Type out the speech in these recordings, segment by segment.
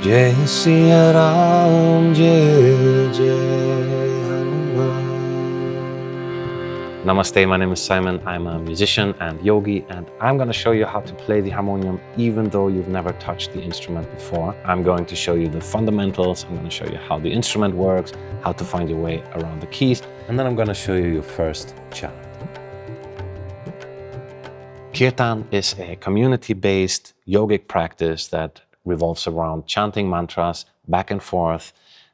Jaya sīya Ram, Jaya Jaya Hanuman. Namaste, my name is Simon. I'm a musician and yogi, and I'm going to show you how to play the harmonium even though you've never touched the instrument before. I'm going to show you the fundamentals. I'm going to show you how the instrument works, how to find your way around the keys, and then I'm going to show you your first chant. Kirtan is a community-based yogic practice that revolves around chanting mantras back and forth,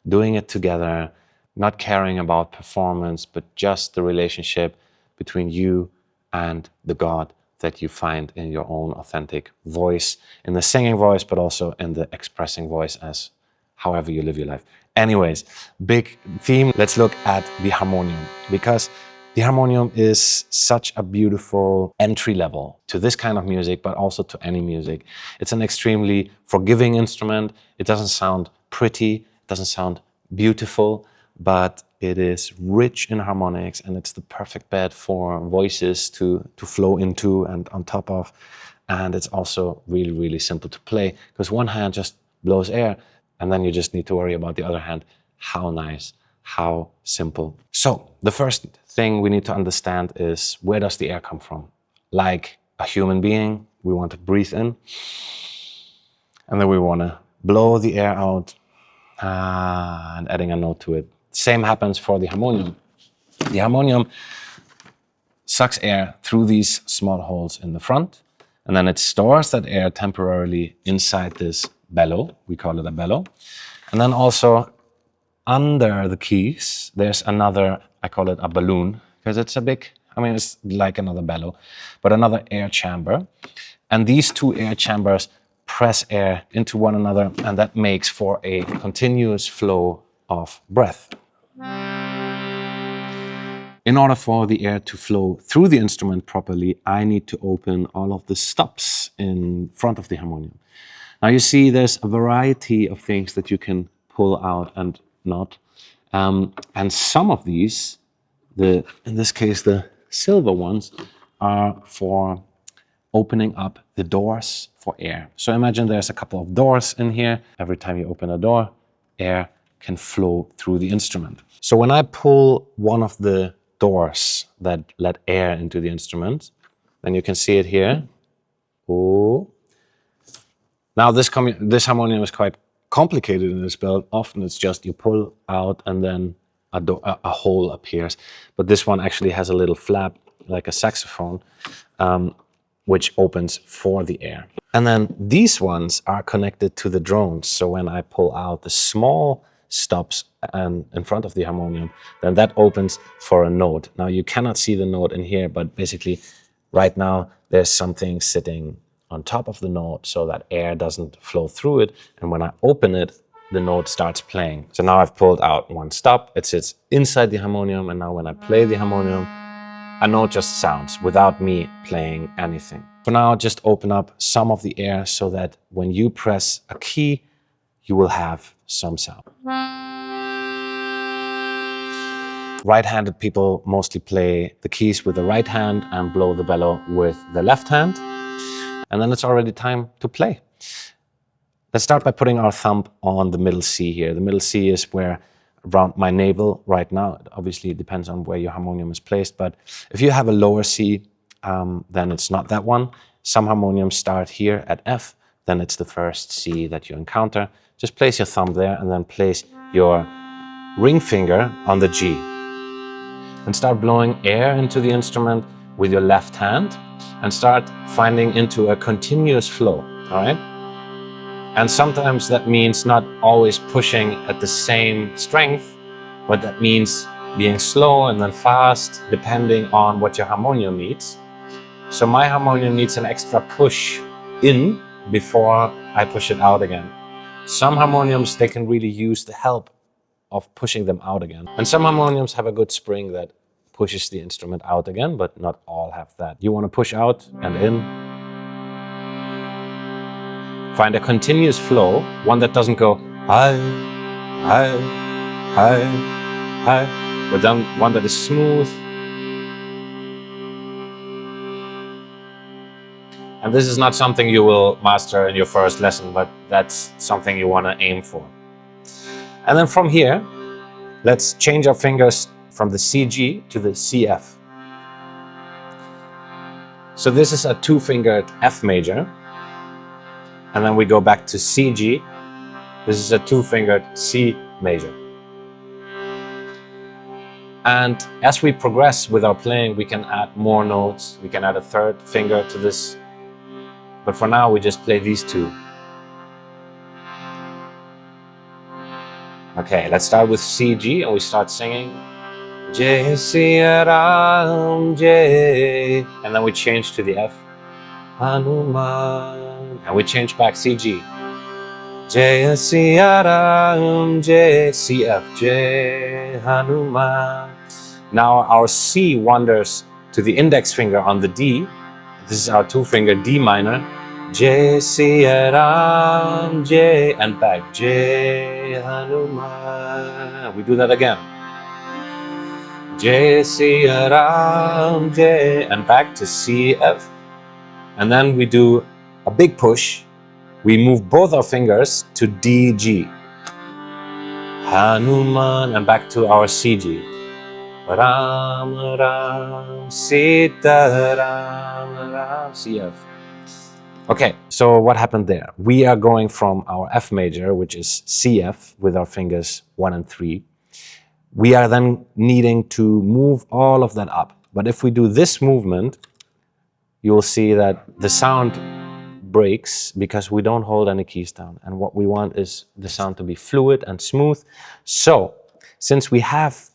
doing it together, not caring about performance, but just the relationship between you and the God that you find in your own authentic voice, in the singing voice, but also in the expressing voice as however you live your life. Anyways, big theme. Let's look at the harmonium, because the harmonium is such a beautiful entry level to this kind of music, but also to any music. It's an extremely forgiving instrument. It doesn't sound pretty, it doesn't sound beautiful, but it is rich in harmonics, and it's the perfect bed for voices to flow into and on top of. And it's also really, really simple to play, because one hand just blows air, and then you just need to worry about the other hand. How nice, how simple. So the first thing we need to understand is, where does the air come from? Like a human being, we want to breathe in, and then we want to blow the air out, and adding a note to it. Same happens for the harmonium. The harmonium sucks air through these small holes in the front, and then it stores that air temporarily inside this bellow. We call it a bellow. And then also under the keys, there's another, I call it a balloon, because it's a big, it's like another bellow, but another air chamber. And these two air chambers press air into one another, and that makes for a continuous flow of breath. In order for the air to flow through the instrument properly, I need to open all of the stops in front of the harmonium. Now you see there's a variety of things that you can pull out and not. And some of these, in this case the silver ones, are for opening up the doors for air. So imagine there's a couple of doors in here. Every time you open a door, air can flow through the instrument. So when I pull one of the doors that let air into the instrument, then you can see it here. Oh. Now this harmonium is quite complicated in this belt. Often it's just you pull out and then a hole appears. But this one actually has a little flap like a saxophone, which opens for the air. And then these ones are connected to the drones. So when I pull out the small stops and in front of the harmonium, then that opens for a note. Now you cannot see the note in here, but basically right now there's something sitting on top of the note so that air doesn't flow through it. And when I open it, the note starts playing. So now I've pulled out one stop, it sits inside the harmonium, and now when I play the harmonium, a note just sounds without me playing anything. For now, just open up some of the air so that when you press a key, you will have some sound. Right-handed people mostly play the keys with the right hand and blow the bellow with the left hand. And then it's already time to play. Let's start by putting our thumb on the middle C here. The middle C is where around my navel right now. Obviously, it depends on where your harmonium is placed, but if you have a lower C, then it's not that one. Some harmoniums start here at F, then it's the first C that you encounter. Just place your thumb there and then place your ring finger on the G. And start blowing air into the instrument with your left hand and start finding into a continuous flow, all right? And sometimes that means not always pushing at the same strength, but that means being slow and then fast, depending on what your harmonium needs. So my harmonium needs an extra push in before I push it out again. Some harmoniums, they can really use the help of pushing them out again. And some harmoniums have a good spring that pushes the instrument out again, but not all have that. You want to push out and in. Find a continuous flow, one that doesn't go high, high, high, high, but then one that is smooth. And this is not something you will master in your first lesson, but that's something you want to aim for. And then from here, let's change our fingers from the CG to the CF. So this is a two-fingered F major. And then we go back to CG. This is a two-fingered C major. And as we progress with our playing, we can add more notes. We can add a third finger to this. But for now, we just play these two. Okay, let's start with CG and we start singing. Jaya sīya Ram Jai. And then we change to the F. Hanumān. And we change back CG. Jaya sīya Ram Jai. CF Jai Hanumān. Now our C wanders to the index finger on the D. This is our two-finger D minor. Jai sīya Ram Jai. And back. Jai Hanumān. We do that again. Jai sīya Ram Jai. And back to CF. And then we do a big push. We move both our fingers to DG. Hanuman. And back to our CG. Rāma Rāma sīta Rāma Rāma CF. Okay, so what happened there? We are going from our F major, which is CF, with our fingers 1 and 3. We are then needing to move all of that up. But if we do this movement, you will see that the sound breaks because we don't hold any keys down. And what we want is the sound to be fluid and smooth. So, since we have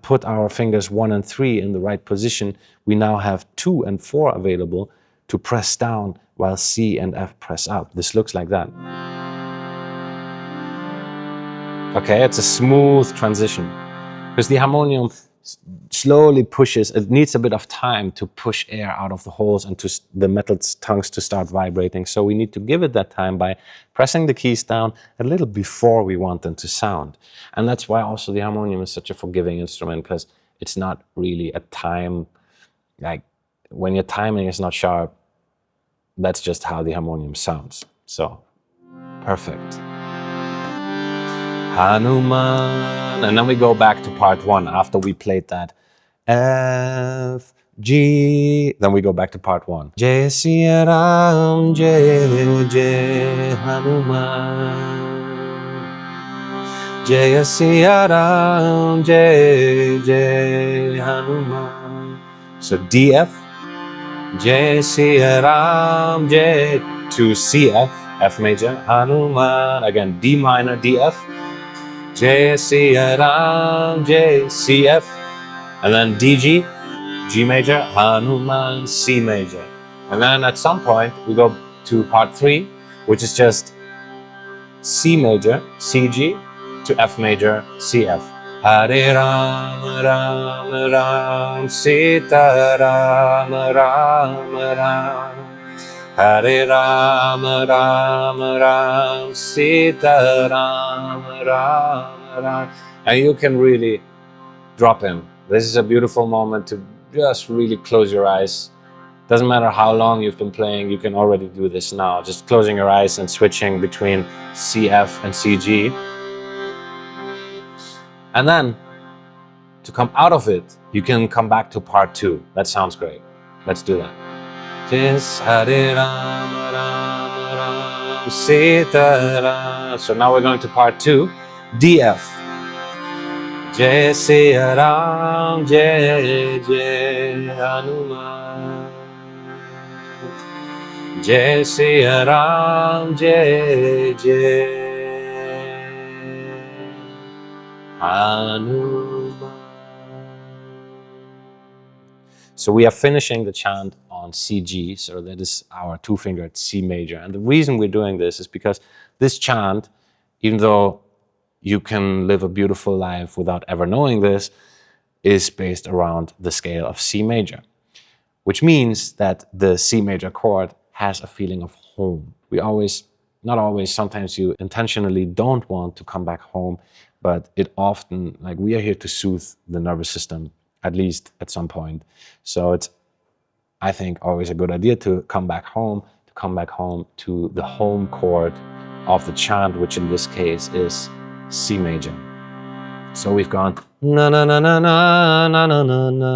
put our fingers 1 and 3 in the right position, we now have 2 and 4 available to press down while C and F press up. This looks like that. Okay, it's a smooth transition because the harmonium slowly pushes. It needs a bit of time to push air out of the holes and to the metal tongues to start vibrating. So we need to give it that time by pressing the keys down a little before we want them to sound. And that's why also the harmonium is such a forgiving instrument, because it's not really a time, like when your timing is not sharp, that's just how the harmonium sounds. So, perfect. Hanuman. And then we go back to part 1 after we played that F, G. Then we go back to part 1. Jaya sīya Ram Jai Jai Hanuman. Jaya sīya Ram Jai Jai Hanuman. So DF. Jai sīya Ram Jai to CF, F major, Hanuman. Again, D minor, DF. Jai sīya Ram Jai, CF. And then DG, G major, Hanuman, C major. And then at some point, we go to part 3, which is just C major, CG, to F major, CF. Hare Rāma Rāma Rāma sīta Rāma Rāma Rāma. Hare Rāma Rāma Rāma sīta Rāma Rāma Rāma. And you can really drop in. This is a beautiful moment to just really close your eyes. Doesn't matter how long you've been playing, you can already do this now. Just closing your eyes and switching between CF and CG. And then, to come out of it, you can come back to part 2. That sounds great. Let's do that. Just Hare Rāma Rāma Rāma sīta Rāma. So now we're going to part 2, DF. Jai sīya Ram Jai Jai Hanuman. Jai sīya Ram Jai Jai Hanuman. So we are finishing the chant on CG, so that is our two-fingered C major. And the reason we're doing this is because this chant, even though you can live a beautiful life without ever knowing this, is based around the scale of C major, which means that the C major chord has a feeling of home. We always, not always, sometimes you intentionally don't want to come back home, but it often, like, we are here to soothe the nervous system, at least at some point. So it's I think always a good idea to come back home to the home chord of the chant, which in this case is C major. So we've gone na na na na na na na na na.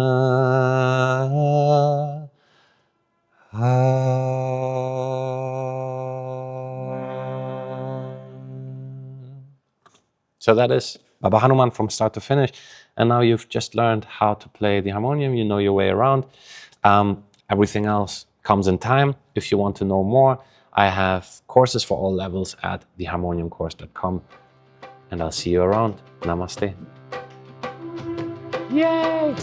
So that is Baba Hanuman from start to finish. And now you've just learned how to play the harmonium. You know your way around. Everything else comes in time. If you want to know more, I have courses for all levels at theharmoniumcourse.com. And I'll see you around. Namaste. Yay!